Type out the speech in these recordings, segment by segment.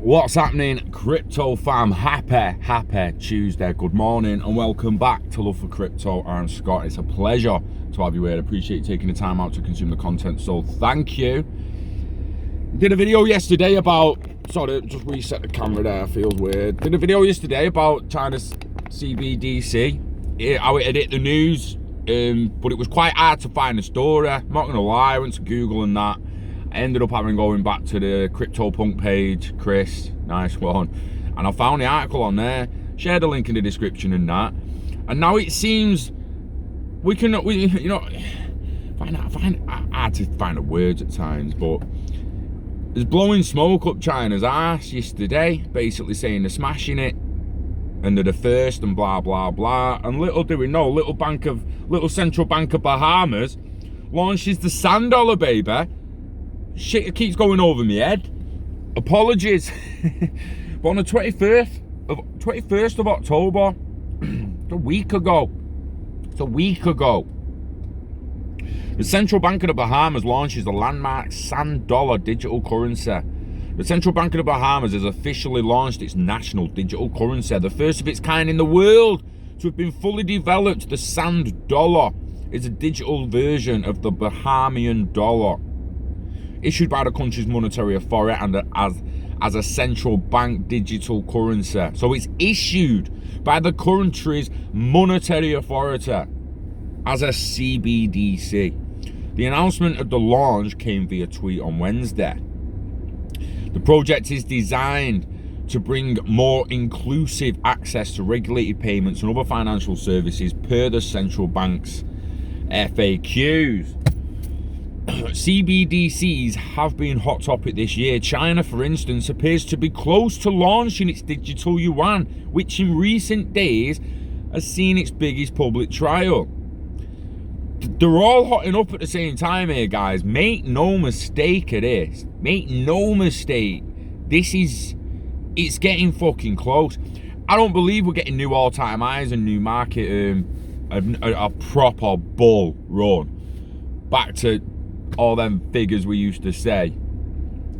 What's happening, crypto fam? Happy Tuesday. Good morning and welcome back to Love for Crypto. I'm Scott. It's a pleasure to have you here. I appreciate you taking the time out to consume the content, so thank you. Did a video yesterday about, sorry, just reset the camera there, feels weird. Did a video yesterday about China's CBDC, how it had hit the news, but it was quite hard to find the story. I'm not gonna lie, I went to Google and that. I ended up going back to the CryptoPunk page, Chris, nice one, and I found the article on there, shared a link in the description and that, and now it seems we find hard to find the words at times, but there's blowing smoke up China's ass yesterday, basically saying they're smashing it and they're the first and blah blah blah, and little do we know, little central bank of Bahamas launches the sand dollar, baby. Shit keeps going over my head. Apologies. But on the 21st of October, it's a week ago. The Central Bank of the Bahamas launches the landmark sand dollar digital currency. The Central Bank of the Bahamas has officially launched its national digital currency, the first of its kind in the world to have been fully developed. The sand dollar is a digital version of the Bahamian dollar, issued by the country's monetary authority and as a central bank digital currency. So it's issued by the country's monetary authority as a CBDC. The announcement of the launch came via tweet on Wednesday. The project is designed to bring more inclusive access to regulated payments and other financial services per the central bank's FAQs. CBDCs have been hot topic this year. China, for instance, appears to be close to launching its digital yuan, which in recent days has seen its biggest public trial. They're all hotting up at the same time here, guys. Make no mistake of this. Make no mistake. It's getting fucking close. I don't believe we're getting new all-time highs and new market, a proper bull run back to all them figures we used to say.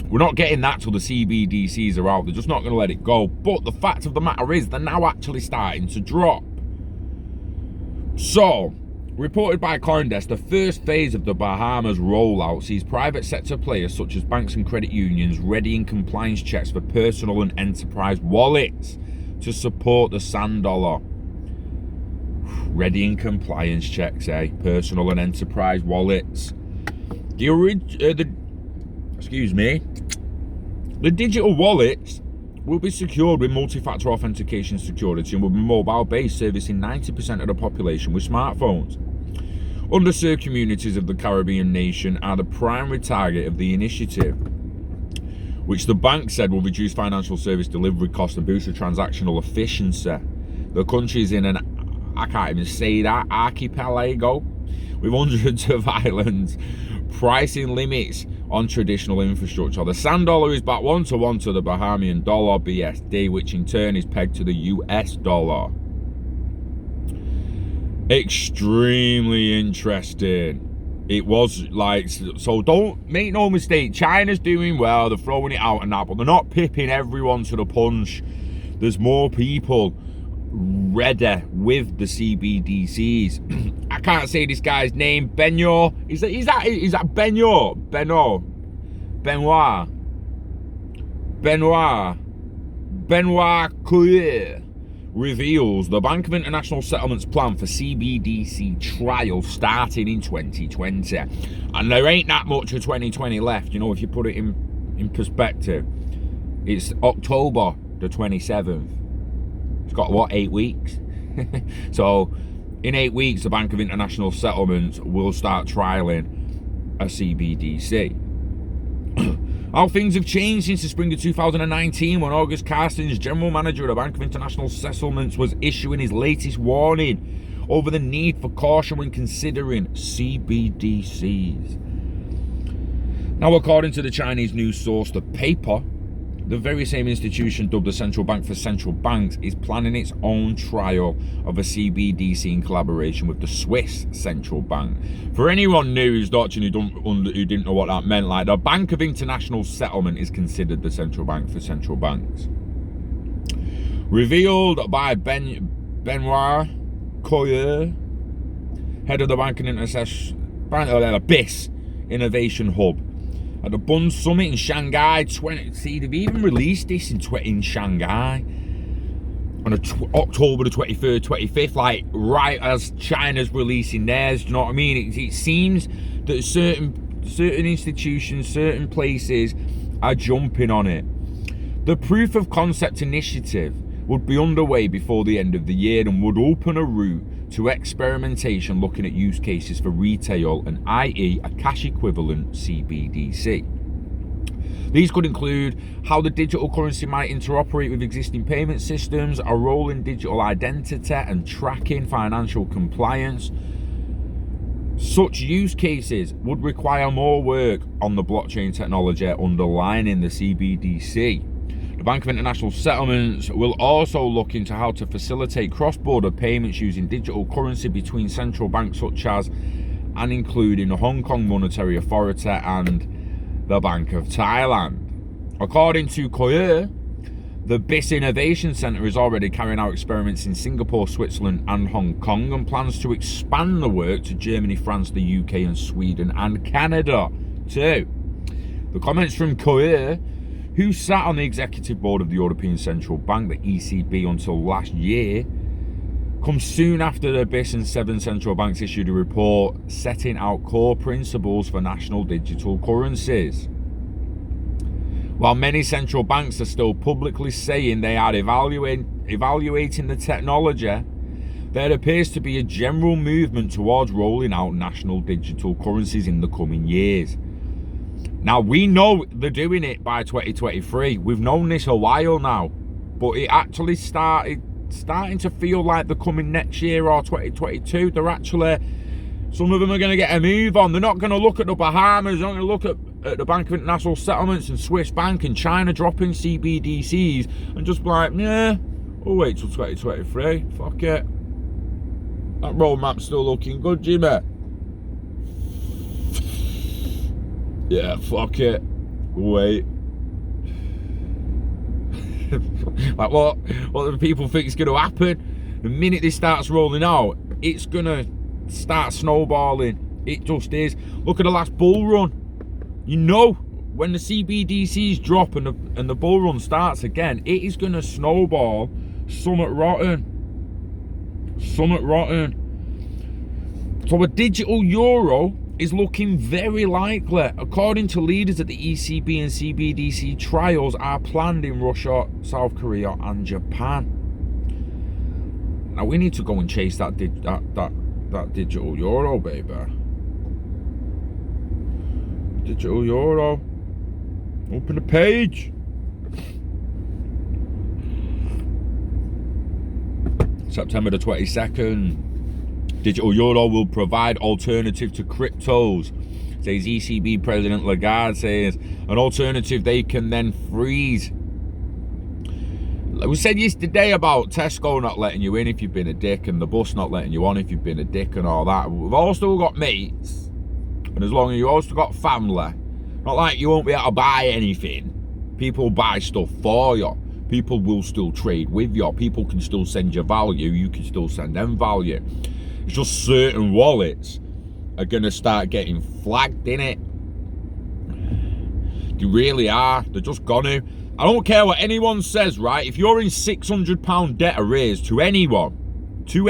We're not getting that till the CBDCs are out. They're just not going to let it go. But the fact of the matter is they're now actually starting to drop. So, reported by CoinDesk, the first phase of the Bahamas rollout sees private sector players such as banks and credit unions readying compliance checks for personal and enterprise wallets to support the sand dollar. Readying compliance checks, personal and enterprise wallets. The digital wallets will be secured with multi-factor authentication security and will be mobile-based, servicing 90% of the population with smartphones. Underserved communities of the Caribbean nation are the primary target of the initiative, which the bank said will reduce financial service delivery costs and boost the transactional efficiency. The country is in I can't even say that, archipelago with hundreds of islands, pricing limits on traditional infrastructure. The sand dollar is back 1-to-1 to the Bahamian dollar BSD, which in turn is pegged to the US dollar. Extremely interesting. It was like, so don't make no mistake, China's doing well, they're throwing it out and that, but they're not pipping everyone to the punch. There's more people ready with the CBDCs. I can't say this guy's name. Benoit. Is that Benoit? Benoit Coulier reveals the Bank of International Settlements plan for CBDC trial starting in 2020. And there ain't that much of 2020 left, you know, if you put it in perspective. It's October the 27th. It's got, what, 8 weeks? So, in 8 weeks, the Bank of International Settlements will start trialling a CBDC. How things have changed since the spring of 2019 when August Carstens, General Manager of the Bank of International Settlements, was issuing his latest warning over the need for caution when considering CBDCs. Now, according to the Chinese news source, the paper, the very same institution dubbed the central bank for central banks is planning its own trial of a CBDC in collaboration with the Swiss central bank. For anyone new who's watching who didn't know what that meant, like, the Bank of International Settlement is considered the central bank for central banks. Revealed by Benoit Coyer, head of the Bank and BIS Innovation Hub, at the Bund Summit in Shanghai. They've even released this in Shanghai on October the 23rd, 25th, like right as China's releasing theirs. Do you know what I mean? It seems that certain institutions, certain places are jumping on it. The proof of concept initiative would be underway before the end of the year and would open a route to experimentation looking at use cases for retail and i.e. a cash equivalent CBDC. These could include how the digital currency might interoperate with existing payment systems, a role in digital identity and tracking financial compliance. Such use cases would require more work on the blockchain technology underlying the CBDC. The Bank of International Settlements will also look into how to facilitate cross-border payments using digital currency between central banks such as and including the Hong Kong Monetary Authority and the Bank of Thailand. According to Coyer, the BIS Innovation Centre is already carrying out experiments in Singapore, Switzerland and Hong Kong and plans to expand the work to Germany, France, the UK and Sweden and Canada too. The comments from Coyer, who sat on the executive board of the European Central Bank, the ECB, until last year, comes soon after the BIS and 7 central banks issued a report setting out core principles for national digital currencies. While many central banks are still publicly saying they are evaluating the technology, there appears to be a general movement towards rolling out national digital currencies in the coming years. Now, we know they're doing it by 2023. We've known this a while now, but it actually starting to feel like they're coming next year or 2022. They're actually, some of them are going to get a move on. They're not going to look at the Bahamas. They're not going to look at the Bank of International Settlements and Swiss Bank and China dropping CBDCs and just be like, yeah, we'll wait till 2023. Fuck it. That roadmap's still looking good, Jimmy. Yeah, fuck it. Wait. Like what do people think is going to happen? The minute this starts rolling out, it's going to start snowballing. It just is. Look at the last bull run. You know, when the CBDCs drop and the bull run starts again, it is going to snowball somewhat rotten. Somewhat rotten. So a digital euro is looking very likely. According to leaders at the ECB, and CBDC trials are planned in Russia, South Korea and Japan. Now we need to go and chase that digital euro, baby. Digital euro. Open the page. September the 22nd. Digital euro will provide alternative to cryptos, says ECB President Lagarde. Says an alternative they can then freeze. We said yesterday about Tesco not letting you in if you've been a dick and the bus not letting you on if you've been a dick and all that. We've all still got mates, and as long as you also got family, not like you won't be able to buy anything. People buy stuff for you. People will still trade with you. People can still send you value. You can still send them value. It's just certain wallets are going to start getting flagged, innit? They really are. They're just gonna. I don't care what anyone says, right? If you're in £600 debt arrears to anyone, you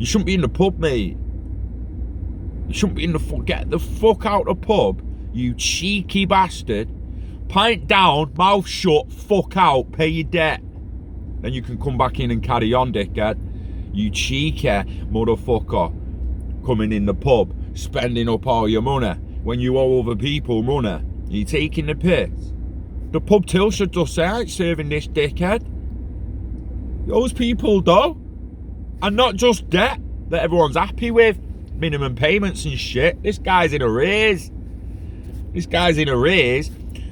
shouldn't be in the pub, mate. You shouldn't be in the get the fuck out of the pub, you cheeky bastard. Pint down, mouth shut, fuck out, pay your debt. Then you can come back in and carry on, dickhead. You cheeky motherfucker, coming in the pub, spending up all your money when you owe other people money. You taking the piss. The pub till should just say, I ain't serving this dickhead. Those people though, and not just debt that everyone's happy with, minimum payments and shit. This guy's in arrears.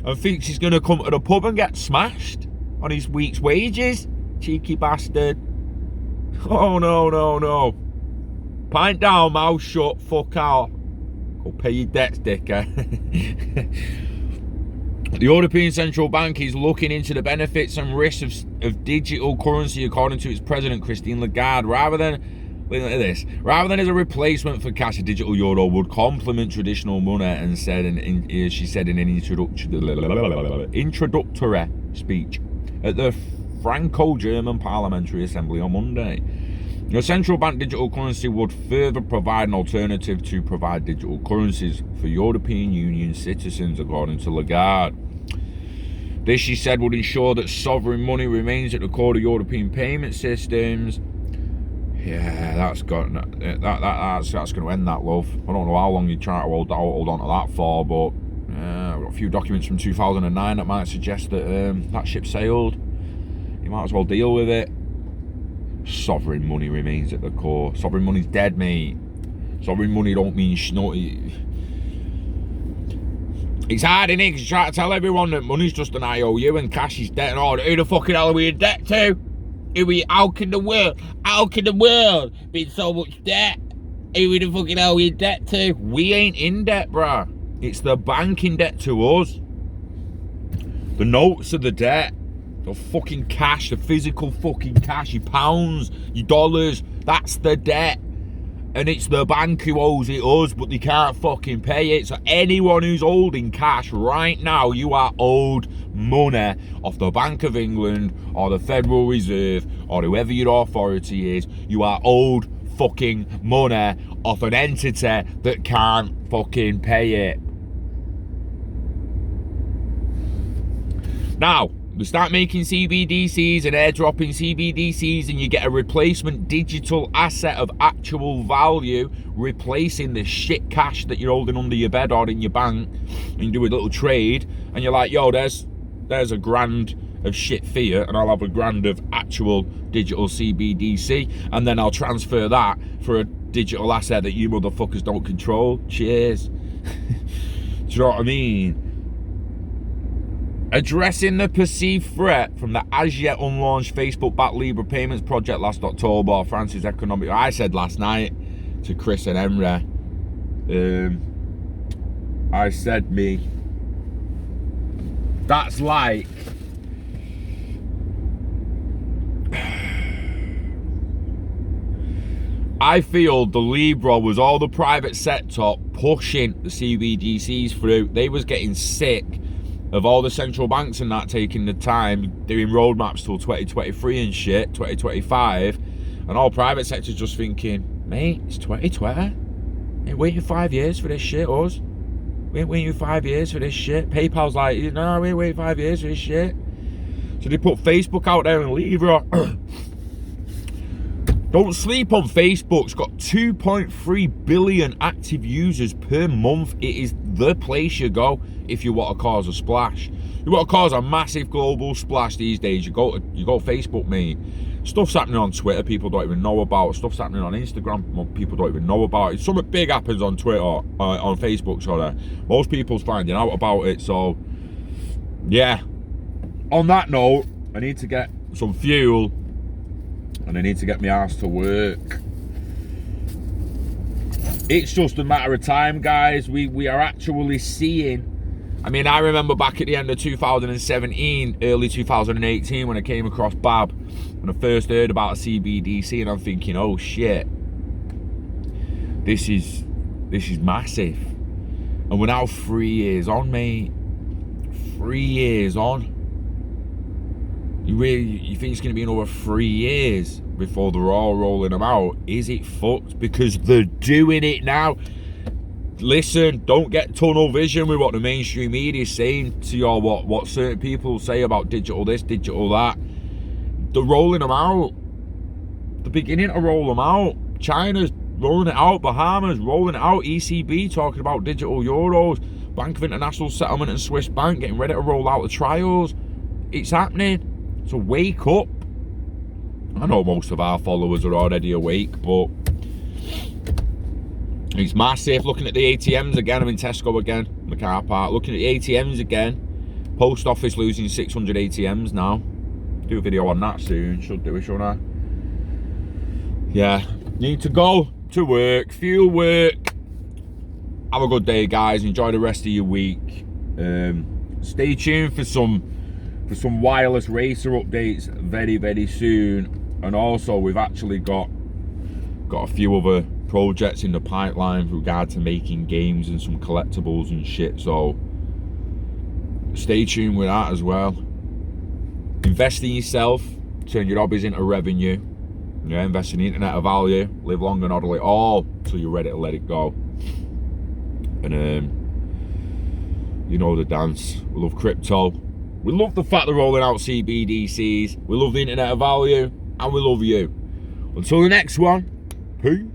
and thinks he's going to come to the pub and get smashed on his week's wages. Cheeky bastard. Oh, no. Pint down, mouth shut, fuck out. Go pay your debts, dickhead. The European Central Bank is looking into the benefits and risks of digital currency, according to its president, Christine Lagarde. Rather than as a replacement for cash, a digital euro would complement traditional money, and she said in an introductory speech at the Franco-German Parliamentary Assembly on Monday. The central bank digital currency would further provide an alternative to provide digital currencies for European Union citizens, according to Lagarde. This, she said, would ensure that sovereign money remains at the core of European payment systems. Yeah, that's going to end that, love. I don't know how long you try to hold on to that for, but I've got a few documents from 2009 that might suggest that that ship sailed. You might as well deal with it. Sovereign money remains at the core. Sovereign money's dead, mate. Sovereign money don't mean it's hard, innit? Because you try to tell everyone that money's just an IOU and cash is debt and all. Who the fucking hell are we in debt to? How can the world be in so much debt? Who the fucking hell are we in debt to? We ain't in debt, bruh. It's the bank in debt to us. The notes are the debt. The fucking cash, the physical fucking cash, your pounds, your dollars, that's the debt. And it's the bank who owes it us, but they can't fucking pay it. So anyone who's holding cash right now, you are owed money off the Bank of England or the Federal Reserve or whoever your authority is. You are owed fucking money off an entity that can't fucking pay it. Now, we start making CBDCs and airdropping CBDCs, and you get a replacement digital asset of actual value, replacing the shit cash that you're holding under your bed or in your bank, and you do a little trade, and you're like, yo, there's $1,000 of shit fiat, and I'll have $1,000 of actual digital CBDC, and then I'll transfer that for a digital asset that you motherfuckers don't control. Cheers. Do you know what I mean? Addressing the perceived threat from the as-yet unlaunched Facebook-backed Libra payments project last October, France's economic... I said last night to Chris and Emre, I said, that's like... I feel the Libra was all the private sector pushing the CBDCs through. They was getting sick of all the central banks and that taking the time doing roadmaps till 2023 and shit, 2025, and all private sectors just thinking, mate, it's 2020. Ain't waiting 5 years for this shit, us. We ain't waiting 5 years for this shit. PayPal's like, no, we ain't waiting 5 years for this shit. So they put Facebook out there and Libra. Don't sleep on Facebook. It's got 2.3 billion active users per month. It is the place you go if you want to cause a splash. You want to cause a massive global splash these days, you go Facebook, mate. Stuff's happening on Twitter people don't even know about. Stuff's happening on Instagram people don't even know about. If something big happens on Twitter, on Facebook, sorry, most people's finding out about it. So, yeah. On that note, I need to get some fuel. And I need to get my ass to work. It's just a matter of time, guys. We are actually seeing... I mean, I remember back at the end of 2017, early 2018, when I came across BAB, and I first heard about a CBDC, and I'm thinking, oh shit, this is massive. And we're now 3 years on, mate. 3 years on. You think it's going to be another 3 years before they're all rolling them out? Is it fucked? Because they're doing it now. Listen, don't get tunnel vision with what the mainstream media is saying to you, or what certain people say about digital this, digital that. They're rolling them out. They're beginning to roll them out. China's rolling it out. Bahamas rolling it out. ECB talking about digital euros. Bank of International Settlement and Swiss Bank getting ready to roll out the trials. It's happening. So wake up. I know most of our followers are already awake, but it's massive. Looking at the ATMs again. I'm in Tesco again, in the car park. Looking at the ATMs again. Post office losing 600 ATMs now. Do a video on that soon. Should do it, shouldn't I? Yeah. Need to go to work. Fuel work. Have a good day, guys. Enjoy the rest of your week. Stay tuned for some wireless racer updates very, very soon. And also, we've actually got a few other projects in the pipeline with regard to making games and some collectibles and shit. So stay tuned with that as well. Invest in yourself. Turn your hobbies into revenue. Yeah, invest in the internet of value. Live long and hodl it all till you're ready to let it go. And you know the dance. We love crypto. We love the fact they're rolling out CBDCs. We love the internet of value. And we love you. Until the next one, peace.